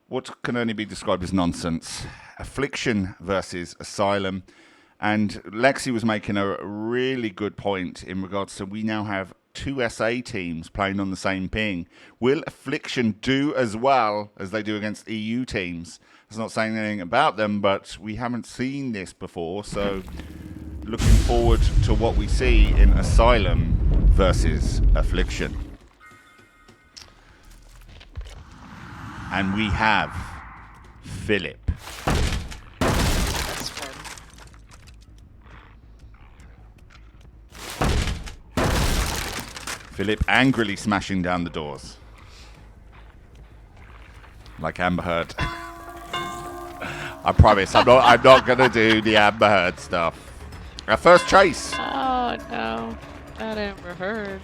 what can only be described as nonsense. Affliction versus Asylum. And Lexi was making a really good point in regards to we now have two SA teams playing on the same ping. Will Affliction do as well as they do against EU teams? That's not saying anything about them, but we haven't seen this before. So looking forward to what we see in Asylum versus Affliction. And we have Philip. Philip angrily smashing down the doors. Like Amber Heard. I promise, I'm not going to do the Amber Heard stuff. Our first chase. Oh, no. Not Amber Heard.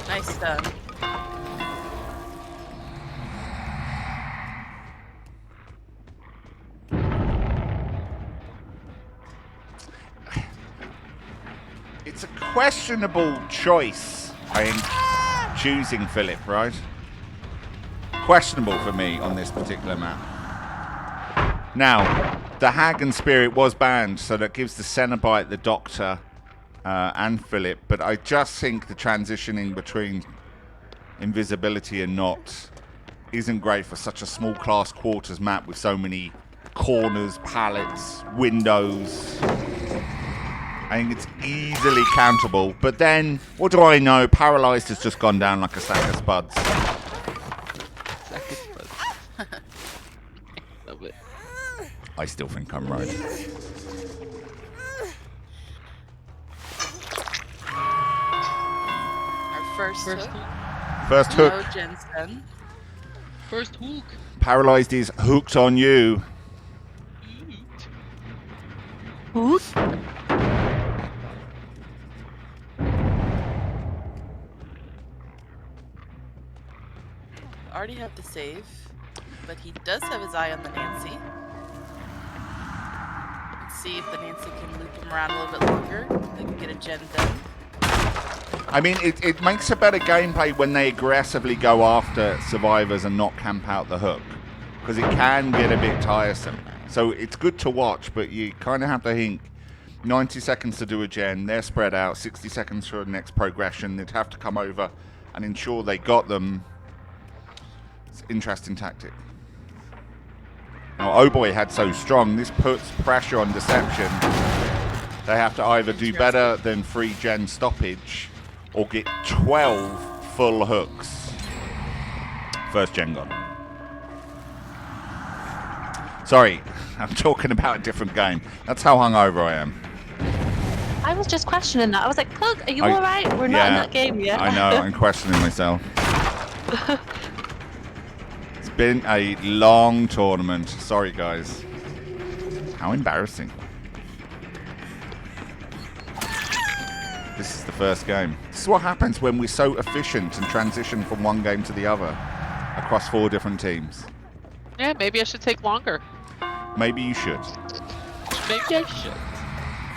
Nice stun. It's a questionable choice, I think, choosing Philip, right? Questionable for me on this particular map. Now, the Hag and Spirit was banned, so that gives the Cenobite, the Doctor, and Philip, but I just think the transitioning between invisibility and not isn't great for such a small class quarters map with so many corners, pallets, windows. I think it's easily countable, but then, what do I know? Paralyzed has just gone down like a sack of spuds. Sack of spuds. Love it. I still think I'm right. First hook. First hook. No Jensen. First hook. Paralyzed is hooked on you. Hook? Already have to save, but he does have his eye on the Nancy. Let's see if the Nancy can loop him around a little bit longer. They can get a gen done. I mean, it makes a better gameplay when they aggressively go after survivors and not camp out the hook, because it can get a bit tiresome. So it's good to watch, but you kind of have to think 90 seconds to do a gen, they're spread out, 60 seconds for the next progression, they'd have to come over and ensure they got them. It's an interesting tactic. Now, Oh Boy had so strong, this puts pressure on Deception. They have to either do better than 3 gen stoppage or get 12 full hooks. First gen gone. Sorry, I'm talking about a different game. That's how hungover I am. I was just questioning that. I was like, Pug, are you alright? We're not in that game yet. I know, I'm questioning myself. It's been a long tournament. Sorry, guys. How embarrassing. This is the first game. This is what happens when we're so efficient and transition from one game to the other across 4 different teams. Yeah, maybe I should take longer. Maybe you should. Maybe I should.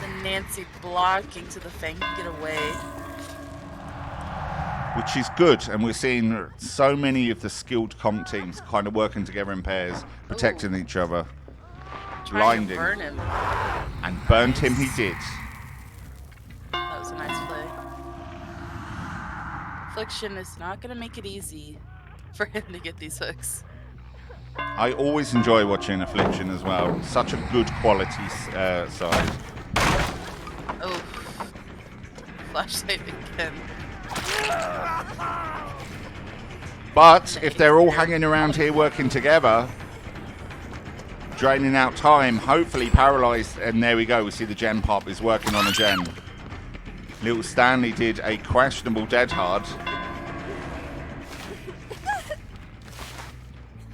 The Nancy blocking so the Fang can get away. Which is good, and we're seeing so many of the skilled comp teams kind of working together in pairs, protecting each other. Trying Blinding. to burn him. And burnt him he did. That was a nice play. Affliction is not going to make it easy for him to get these hooks. I always enjoy watching Affliction as well. Such a good quality side. Oh. Flashlight again. But if they're all hanging around here working together, draining out time, hopefully Paralyzed, and there we go, we see the gen pop is working on a gen. Little Stanley did a questionable dead hard.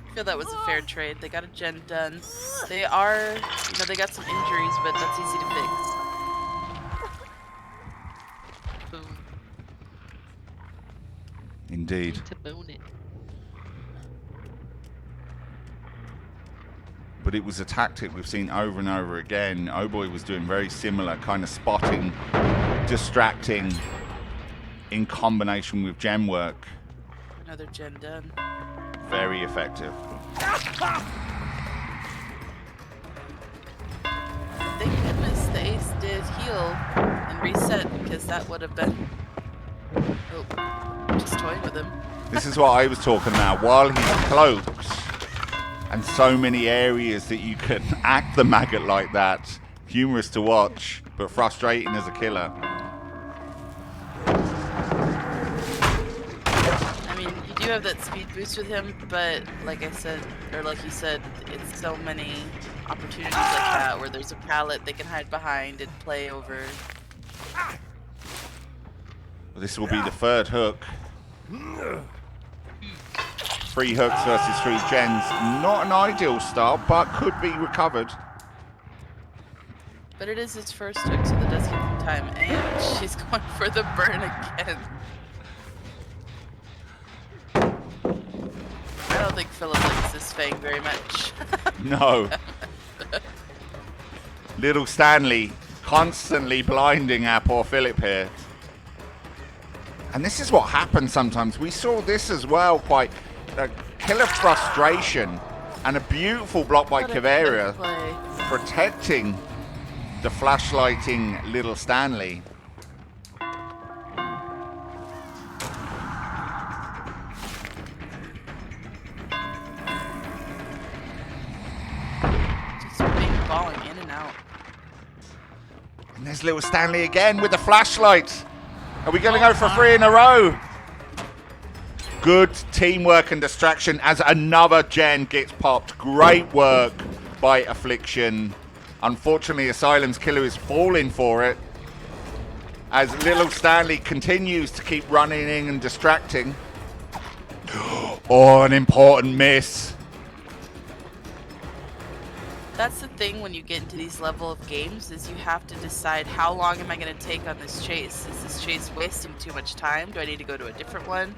I feel that was a fair trade. They got a gen done. They are, they got some injuries, but that's easy to fix. Boom. Indeed. To bone it. But it was a tactic we've seen over and over again. Oh Boy was doing very similar, kind of spotting, distracting in combination with gem work. Another gen done. Very effective. Thank goodness the ace did heal and reset, because that would have been... Oh, just toying with him. This is what I was talking about. While he's cloaked, and so many areas that you can act the maggot like that. Humorous to watch, but frustrating as a killer. I mean, you do have that speed boost with him, but like I said, or like you said, it's so many opportunities like that where there's a pallet they can hide behind and play over. This will be the third hook. 3 hooks versus 3 gens. Not an ideal start, but could be recovered. But it is his first hook, so that does give him time. And she's going for the burn again. I don't think Philip likes this Fang very much. No. Little Stanley constantly blinding our poor Philip here. And this is what happens sometimes. We saw this as well, quite a killer frustration. And a beautiful block by Caveira, protecting the flashlighting Little Stanley. Just big balling in and out. And there's Little Stanley again with the flashlight. Are we going to go for 3 in a row? Good teamwork and distraction as another gen gets popped. Great work by Affliction. Unfortunately, Asylum's killer is falling for it as Little Stanley continues to keep running in and distracting. Oh, an important miss. That's the thing when you get into these level of games, is you have to decide, how long am I going to take on this chase? Is this chase wasting too much time? Do I need to go to a different one?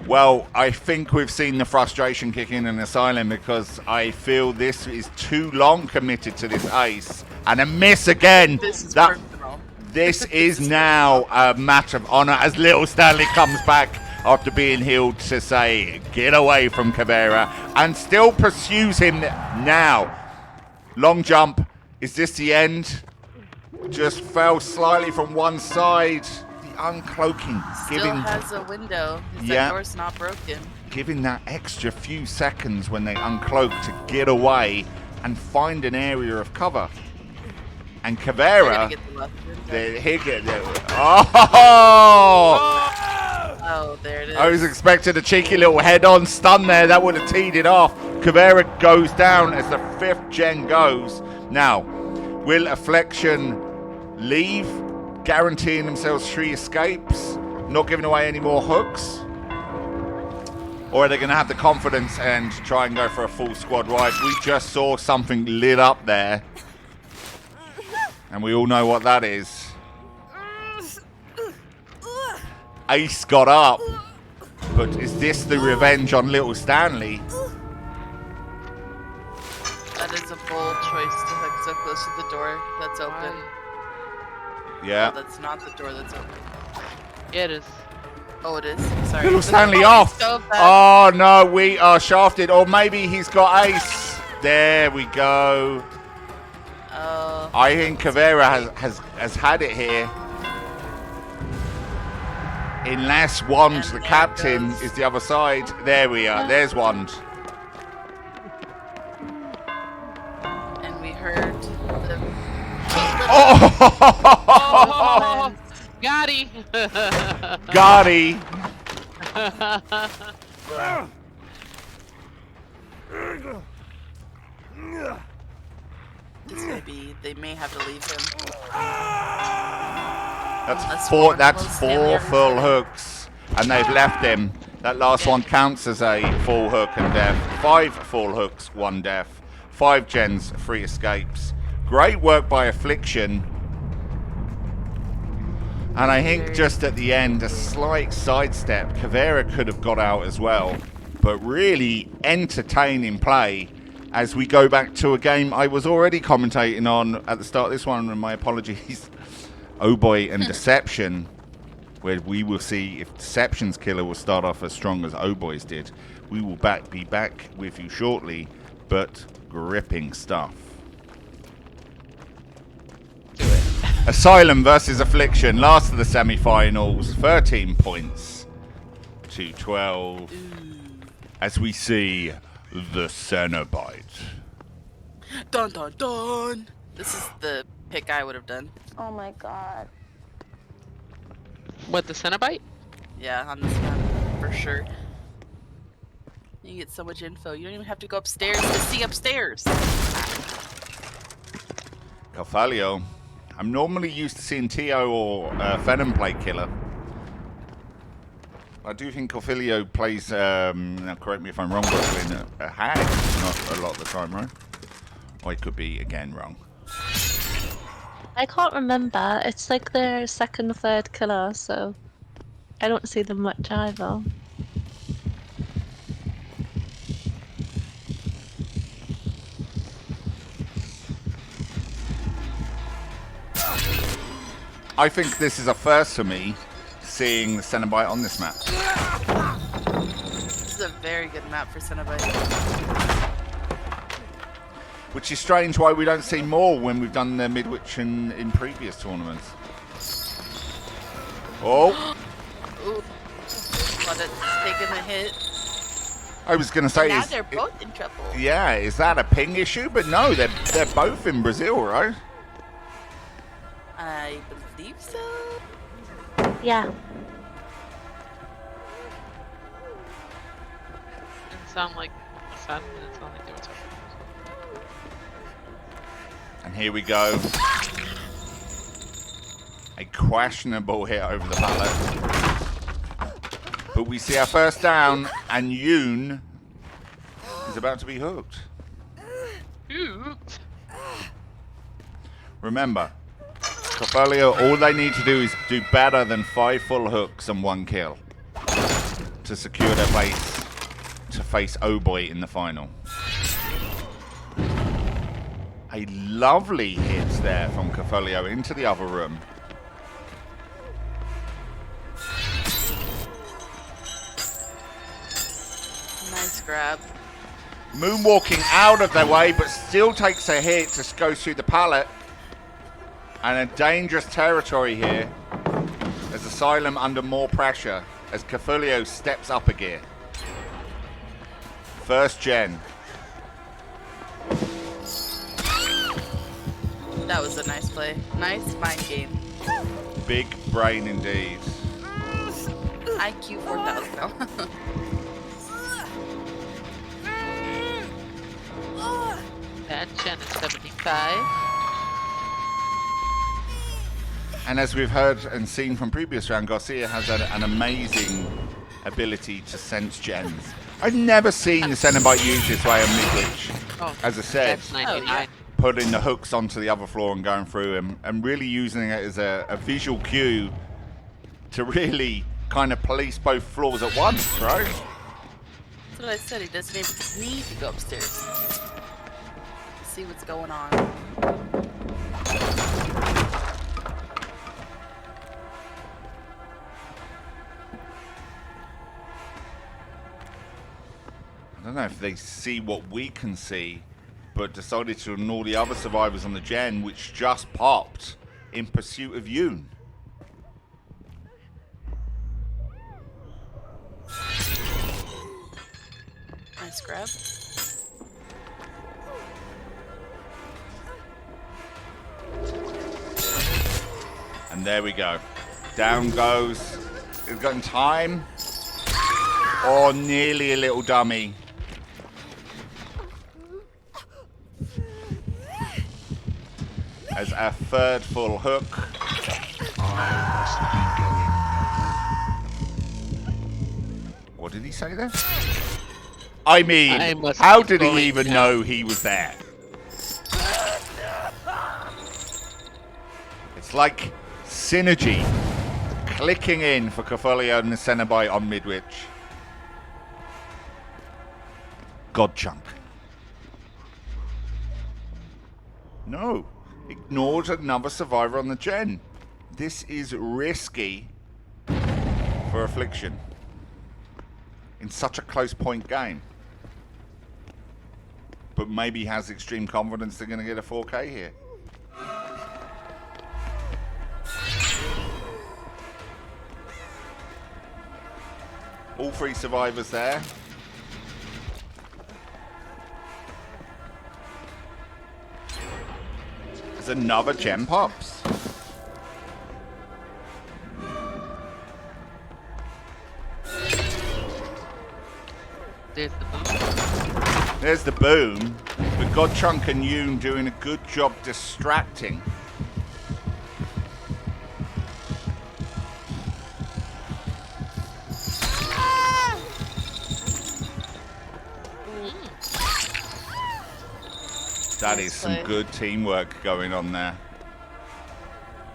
Well, I think we've seen the frustration kick in Asylum, because I feel this is too long committed to this ace. And a miss again. This is personal. This is now a matter of honor as Little Stanley comes back after being healed to say, get away from Caveira, and still pursues him now. Long jump. Is this the end? Just fell slightly from one side. The uncloaking. Still has a window. That door's not broken. Giving that extra few seconds when they uncloak to get away and find an area of cover. And Caveira, Oh, there it is. I was expecting a cheeky little head-on stun there. That would have teed it off. Caveira goes down as the 5th gen goes. Now, will Affliction leave, guaranteeing themselves 3 escapes, not giving away any more hooks? Or are they going to have the confidence and try and go for a full squad wipe? We just saw something lit up there. And we all know what that is. Ace got up. But is this the revenge on Little Stanley? That is a bold choice to hook so close to the door that's open. Yeah. No, that's not the door that's open. Yeah, it is. Oh, it is? Sorry. Little Stanley off. So Oh, no, we are shafted. Or maybe he's got ace. There we go. Oh. I think Caveira has had it here. Unless Wand, the captain, is the other side. There we are. There's Wand. And we heard the... Oh! Gotti! Gotti! This may be... They may have to leave him. That's four full hooks, and they've left him. That last one counts as a full hook and death. 5 full hooks, 1 death. 5 gens, 3 escapes. Great work by Affliction. And I think just at the end, a slight sidestep. Caveira could have got out as well. But really entertaining play as we go back to a game I was already commentating on at the start of this one, and my apologies. Oh boy, and Deception. where we will see if Deception's killer will start off as strong as Oh Boys did. We will be back with you shortly, but gripping stuff. Do it. Asylum versus Affliction, last of the semi-finals, 13 points to 12, as we see the Cenobite. Dun dun dun! This is the pick I would have done. Oh my god. What, the Cenobite? Yeah, on this map, for sure. You get so much info. You don't even have to go upstairs to see upstairs. Cafulio. I'm normally used to seeing Tio or Phenom play killer. I do think Cafulio plays, now correct me if I'm wrong, but playing a hag, not a lot of the time, right? Or I could be, again, wrong. I can't remember. It's like their second or third killer, so I don't see them much either. I think this is a first for me, seeing the Cenobite on this map. This is a very good map for Cenobite. Which is strange why we don't see more when we've done the Midwich in previous tournaments. Oh! Ooh. But it's taking a hit. I was going to say... Now they're both in trouble. Yeah, is that a ping issue? But no, they're both in Brazil, right? I believe so. Yeah. Didn't sound like Asylum, didn't sound like they were talking. And here we go. A questionable hit over the pallet. But we see our first down, and Yoon is about to be hooked. Oops. Remember, Cafulio, all they need to do is do better than 5 full hooks and 1 kill to secure their place to face Oh Boy in the final. A lovely hit there from Cafulio into the other room. Nice grab. Moonwalking out of their way, but still takes a hit to go through the pallet. And a dangerous territory here as Asylum under more pressure as Cafulio steps up a gear. First gen. That was a nice play. Nice mind game. Big brain indeed. IQ 4000 now. That Jen is 75. And as we've heard and seen from previous round, Garcia has an amazing ability to sense gens. I've never seen the Cenobite use this way on Midwich. Oh, As I said, that's 99. putting the hooks onto the other floor and going through them, and really using it as a visual cue to really kind of police both floors at once, right? That's what I said. He doesn't even need to go upstairs. See what's going on. I don't know if they see what we can see, but decided to ignore the other survivors on the gen, which just popped in pursuit of Yoon. Nice grab. And there we go. Down goes. It's got in time. Or nearly a little dummy. As our third full hook. What did he say there? I mean, how did he even know he was there? It's like synergy clicking in for Cafulio and the Cenobite on Midwich. God chunk. No. Ignored another survivor on the gen. This is risky for Affliction in such a close point game. But maybe has extreme confidence they're going to get a 4K here. All 3 survivors there. There's another gem pops. There's the boom. There's the boom. But Godchunk and Yoon doing a good job distracting. That is some good teamwork going on there.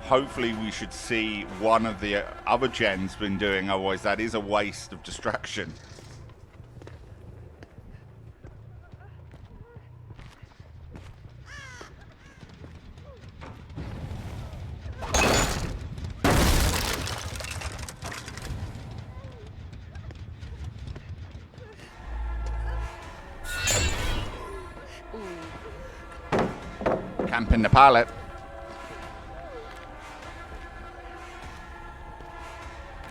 Hopefully we should see one of the other gens been doing, otherwise that is a waste of distraction. Camping the pallet.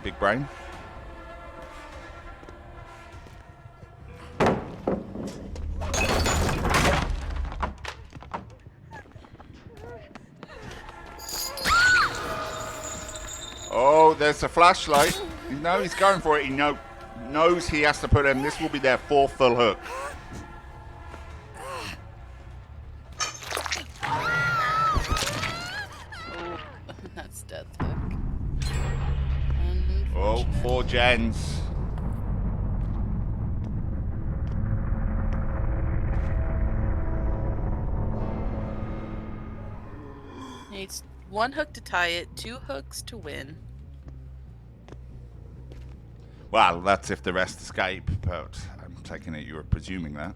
Big brain. Oh, there's a flashlight. No, he's going for it. He knows he has to put in. This will be their 4th full hook. That's death hook. Oh, 4 gens. Needs 1 hook to tie it, 2 hooks to win. Well, that's if the rest escape, but I'm taking it you were presuming that.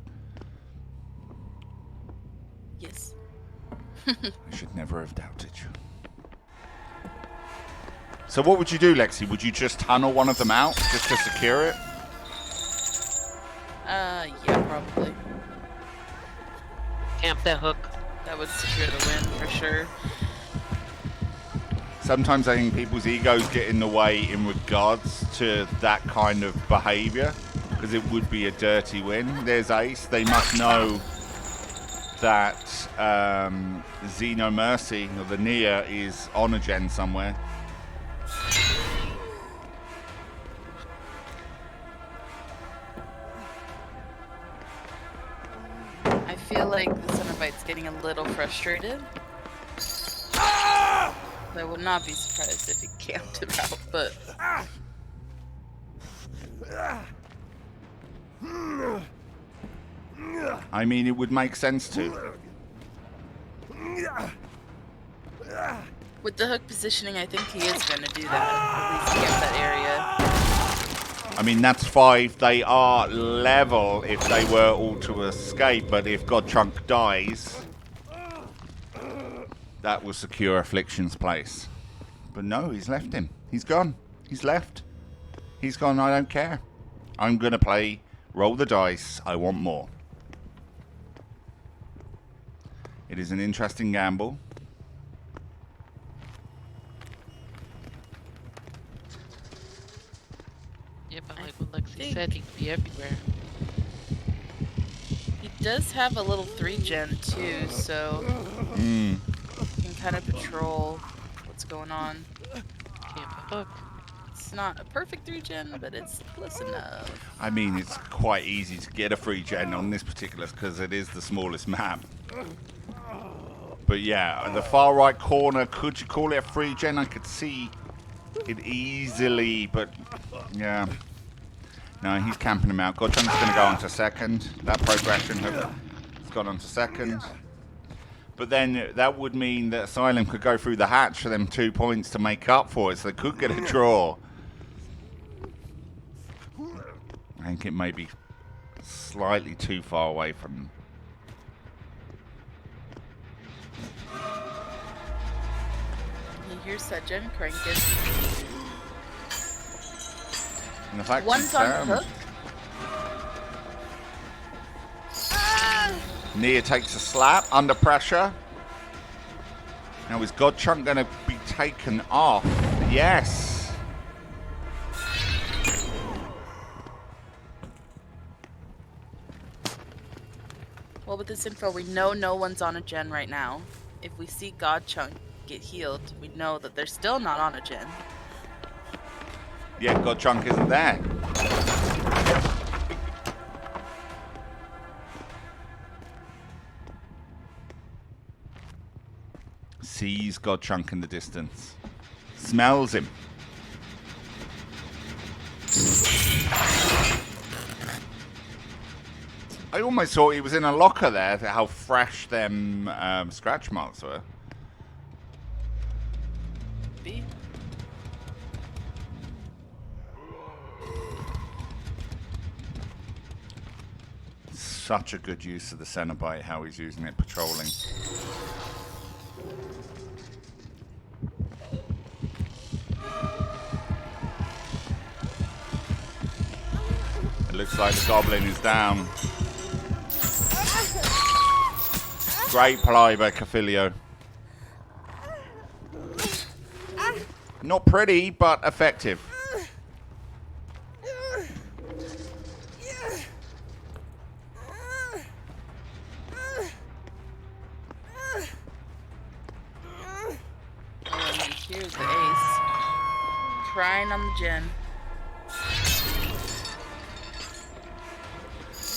Yes. I should never have doubted you. So what would you do, Lexi? Would you just tunnel one of them out just to secure it? Yeah, probably. Camp that hook. That would secure the win for sure. Sometimes I think people's egos get in the way in regards to that kind of behavior, because it would be a dirty win. There's Ace. They must know that Xeno Mercy, or the Nia, is on a gen somewhere. I feel like the Cenobite's getting a little frustrated. I would not be surprised if he camped him out, but... I mean, it would make sense to. With the hook positioning, I think he is going to do that. At least camp that area. I mean, that's 5. They are level if they were all to escape, but if Godchunk dies, that will secure Affliction's place. But no, he's left him. He's gone. He's left. He's gone, I don't care. I'm going to play roll the dice. I want more. It is an interesting gamble. Yeah, but like what Lexi said, he could be everywhere. He does have a little 3-gen too, so he can kind of patrol what's going on. Camp a hook. It's not a perfect 3-gen, but it's close enough. I mean, it's quite easy to get a free gen on this particular because it is the smallest map. But yeah, the far right corner, could you call it a free gen? I could see it easily, but yeah. No, he's camping him out. Godchunk's going to go on to second. That progression has gone on to second. But then that would mean that Asylum could go through the hatch for them 2 points to make up for it, so they could get a draw. I think it may be slightly too far away from them. Here's that gen cranking. And the fact One's he's on down. hook. Nia takes a slap under pressure. Now is God Chunk going to be taken off? Yes. Well, with this info, we know no one's on a gen right now. If we see God Chunk get healed, we know that they're still not on a gen. Yeah, God Chunk isn't there. Sees God Chunk in the distance. Smells him. I almost thought he was in a locker there, how fresh them scratch marks were. B. Such a good use of the Cenobite, how he's using it patrolling. It looks like the Goblin is down. Great play by Cafulio. Not pretty, but effective. And here's the ace. Crying on the gen.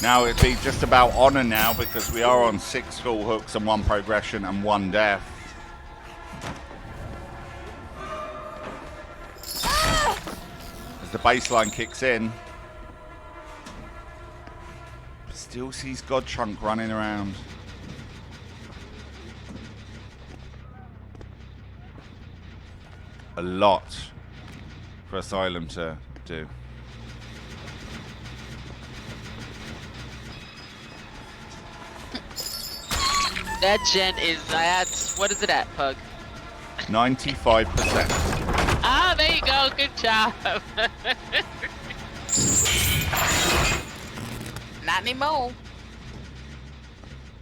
Now it'd be just about honor now because we are on 6 full hooks and 1 progression and 1 death. As the baseline kicks in, still sees God Chunk running around. A lot for Asylum to do. That gen is at, what is it at, Pug? 95%. Ah, there you go. Good job. Not anymore.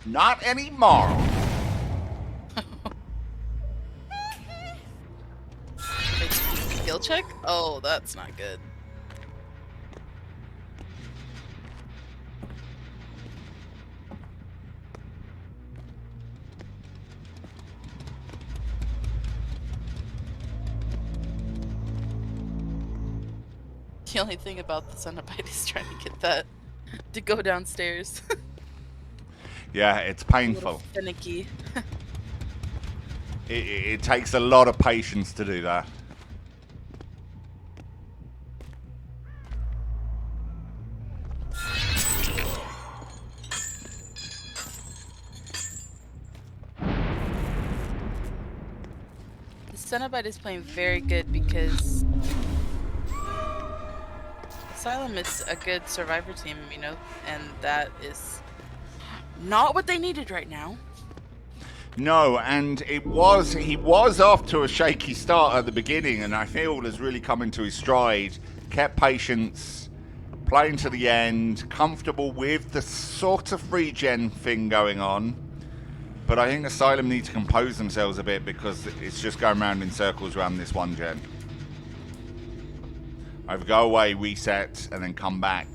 Not anymore. Skill check? Oh, that's not good. The only thing about the Cenobite is trying to get that to go downstairs. Yeah, it's A painful. little finicky. It takes a lot of patience to do that. The Cenobite is playing very good because Asylum is a good survivor team, you know, and that is not what they needed right now. No, and he was off to a shaky start at the beginning, and I feel has really come into his stride. Kept patience, playing to the end, comfortable with the sort of regen thing going on. But I think Asylum need to compose themselves a bit because it's just going round in circles around this one gen. Either go away, reset, and then come back.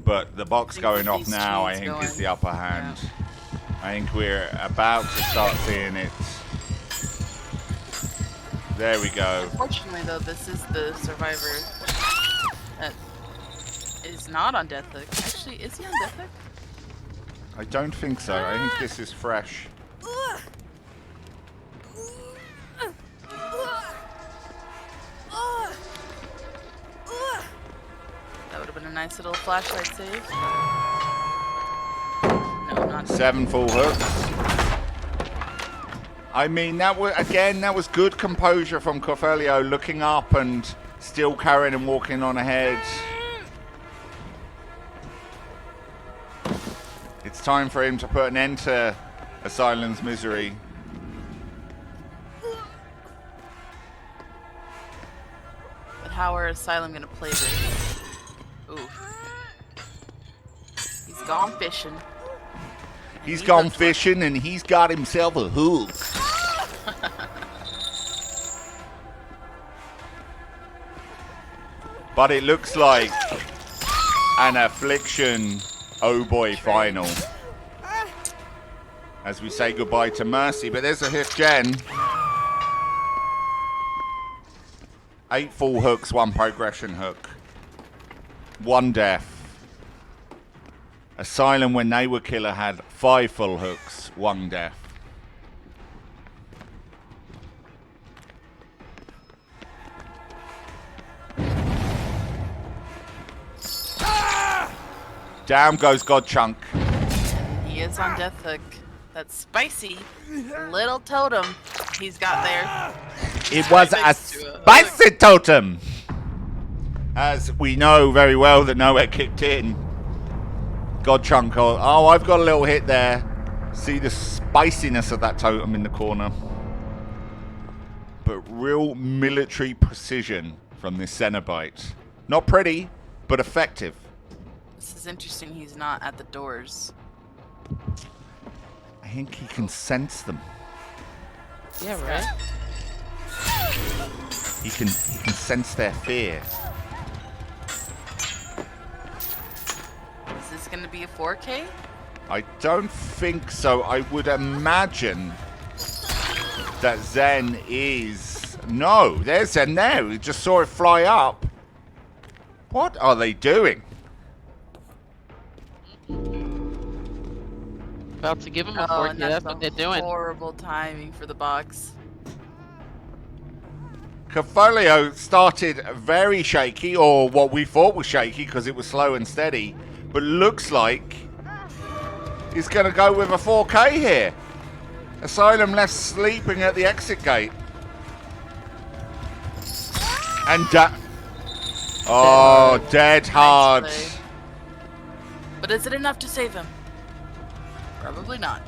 But the box going off now, I think, is the upper hand. Yeah. I think we're about to start seeing it. There we go. Unfortunately, though, this is the survivor that is not on Death Hook. Actually, is he on Death Hook? I don't think so. I think this is fresh. That would have been a nice little flashlight save. No, not 7 full hooks. I mean, that was good composure from Cafulio, looking up and still carrying and walking on ahead. It's time for him to put an end to Asylum's misery. how are Asylum gonna play this? Ooh. He's gone fishing. He's gone fishing and he's got himself a hook. But it looks like an Affliction oh boy final. As we say goodbye to Mercy, but there's a hook gen. 8 full hooks, 1 progression hook. 1 death. Asylum, when they were killer, had 5 full hooks, 1 death. Down goes God Chunk. He is on death hook. That spicy little totem he's got there. It was a spicy totem. As we know very well that nowhere kicked in. God Chunk. Oh, I've got a little hit there. See the spiciness of that totem in the corner. But real military precision from this Cenobite. Not pretty, but effective. This is interesting. He's not at the doors. I think he can sense them. Yeah, right? He can sense their fear. Is this going to be a 4K? I don't think so. I would imagine that Zen is... No, there's Zen there. We just saw it fly up. What are they doing? About to give him a 4K, that's what they're doing. Horrible timing for the box. Cafulio started very shaky, or what we thought was shaky because it was slow and steady, but looks like he's going to go with a 4K here. Asylum left sleeping at the exit gate. And oh, dead hard. Nice play. But is it enough to save him? Probably not.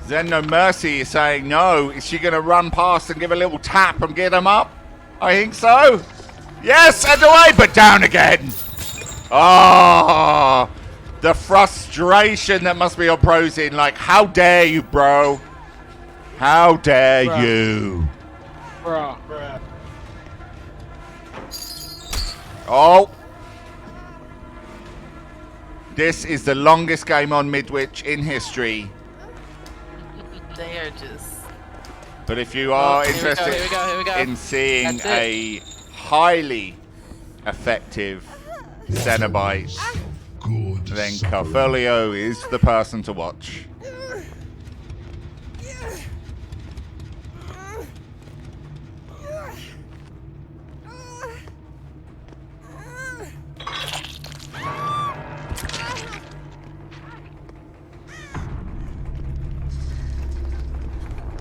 Zen No Mercy is saying no. Is she going to run past and give a little tap and get him up? I think so. Yes, and away, but down again. Oh, the frustration that must be on Prozin. Like, how dare you, bro? How dare you? Bruh. Oh. This is the longest game on Midwich in history. They are just... But if you are interested here we go. in seeing a highly effective Cenobite, then Cafulio is the person to watch.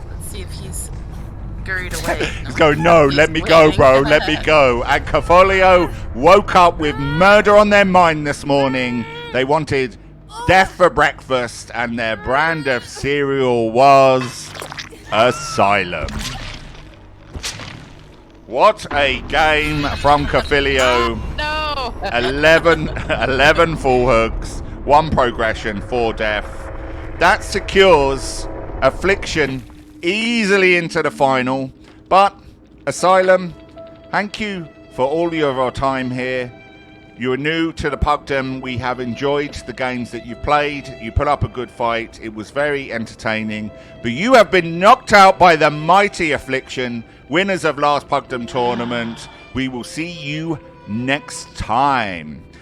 Let's see if he's scurried away. He's going, no, let me go, bro, let me go. And Cafulio woke up with murder on their mind this morning. They wanted death for breakfast, and their brand of cereal was Asylum. What a game from Cafulio. No! 11 full hooks, 1 progression, 4 death. That secures Affliction easily into the final. But Asylum, thank you for all of your time here. You are new to the Pugdom. We have enjoyed the games that you played. You put up a good fight. It was very entertaining. But you have been knocked out by the mighty Affliction, winners of last Pugdom tournament. We will see you next time.